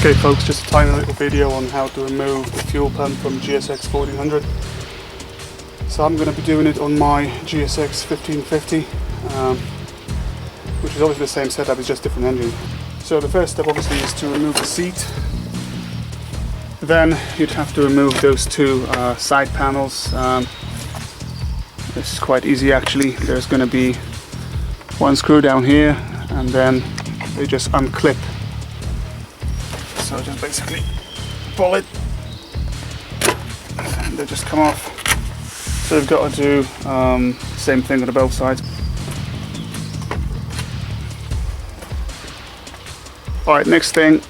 Okay folks, just a tiny little video on how to remove the fuel pump from GSX 1400. So I'm going to be doing it on my GSX 1550, which is obviously the same setup, it's just different engine. So the first step obviously is to remove the seat. Then you'd have to remove those two side panels. This is quite easy actually. There's going to be one screw down here and then they just unclip. So just basically pull it and they just come off. So you've got to do same thing on both sides. Alright, next thing,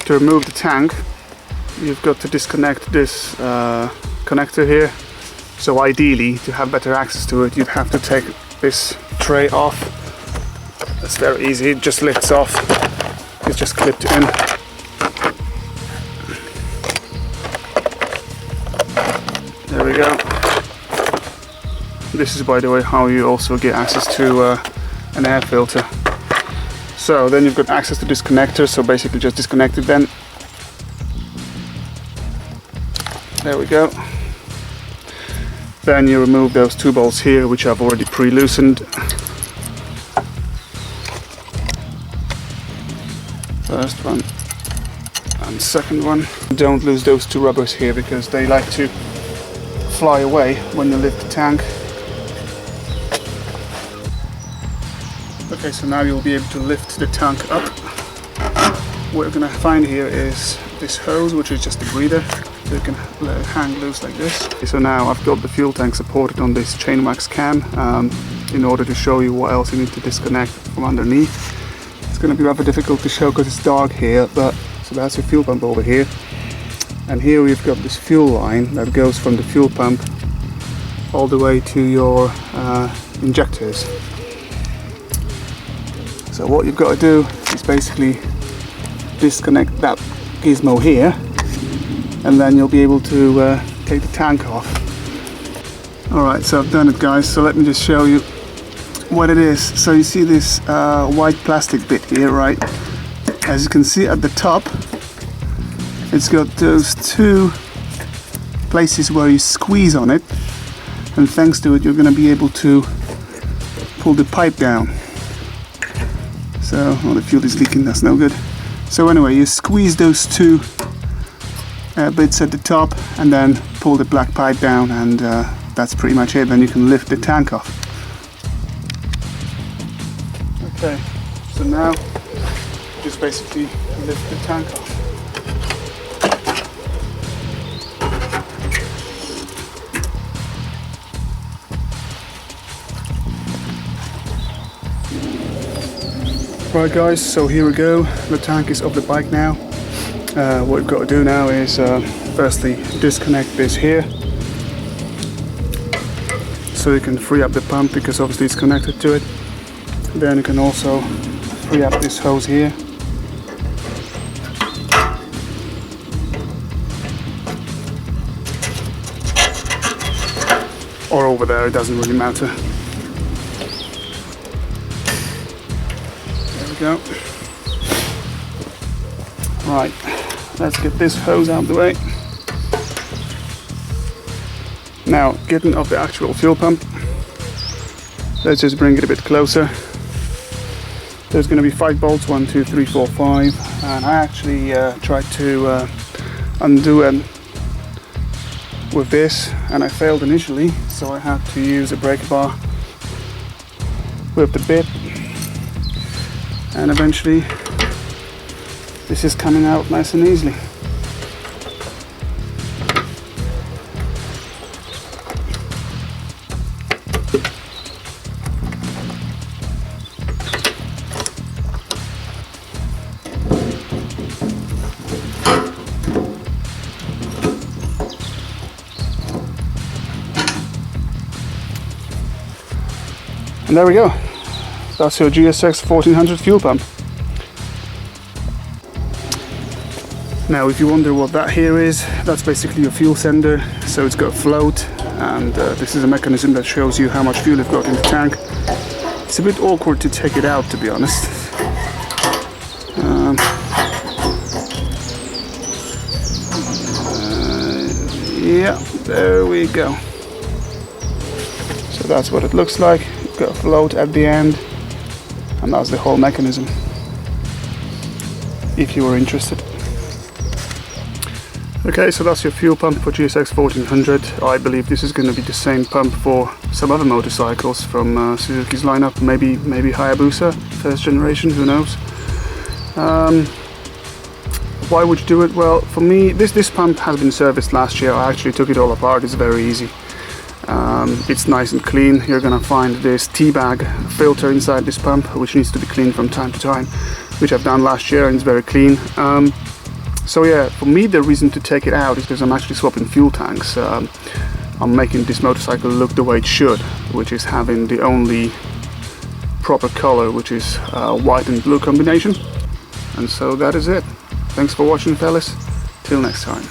to remove the tank you've got to disconnect this connector here. So ideally, to have better access to it, you'd have to take this tray off. It's very easy, it just lifts off. It's just clipped in. There we go. This is, by the way, how you also get access to an air filter. So then you've got access to this connector, so basically just disconnect it then. There we go. Then you remove those two bolts here, which I've already pre-loosened. First one and second one. Don't lose those two rubbers here because they like to fly away when you lift the tank. Okay, so now you'll be able to lift the tank up. What you're going to find here is this hose, which is just a breather. So you can let it hang loose like this. Okay, so now I've got the fuel tank supported on this chain wax cam in order to show you what else you need to disconnect from underneath. It's going to be rather difficult to show because it's dark here, but so that's your fuel pump over here. And here we've got this fuel line that goes from the fuel pump all the way to your injectors. So what you've got to do is basically disconnect that gizmo here, and then you'll be able to take the tank off. Alright, so I've done it guys, so let me just show you what it is. So you see this white plastic bit here, right? As you can see at the top, it's got those two places where you squeeze on it, and thanks to it you're going to be able to pull the pipe down. So, oh, the fuel is leaking, that's no good. So anyway, you squeeze those two bits at the top and then pull the black pipe down, and that's pretty much it. Then you can lift the tank off. Okay, so now just basically lift the tank off. Right guys, so here we go. The tank is off the bike now. What we've got to do now is firstly disconnect this here so you can free up the pump, because obviously it's connected to it. Then you can also free up this hose here. Or over there, it doesn't really matter. There we go. Right, let's get this hose out of the way. Now, getting off the actual fuel pump, let's just bring it a bit closer. There's going to be 5 bolts, 1, 2, 3, 4, 5, and I actually tried to undo it with this, and I failed initially, so I had to use a brake bar with the bit, and eventually this is coming out nice and easily. And there we go. That's your GSX 1400 fuel pump. Now if you wonder what that here is, that's basically your fuel sender. So it's got a float, and this is a mechanism that shows you how much fuel you've got in the tank. It's a bit awkward to take it out, to be honest. Yeah, there we go. So that's what it looks like. You've got a float at the end, and that's the whole mechanism, if you were interested. Okay, so that's your fuel pump for GSX 1400. I believe this is going to be the same pump for some other motorcycles from Suzuki's lineup, maybe Hayabusa, first generation, who knows. Why would you do it? Well, for me, this pump has been serviced last year. I actually took it all apart. It's very easy. It's nice and clean. You're gonna find this tea bag filter inside this pump, which needs to be cleaned from time to time, which I've done last year, and it's very clean. So yeah, for me, the reason to take it out is because I'm actually swapping fuel tanks. I'm making this motorcycle look the way it should, which is having the only proper color, which is white and blue combination. And so that is it. Thanks for watching, fellas. Till next time.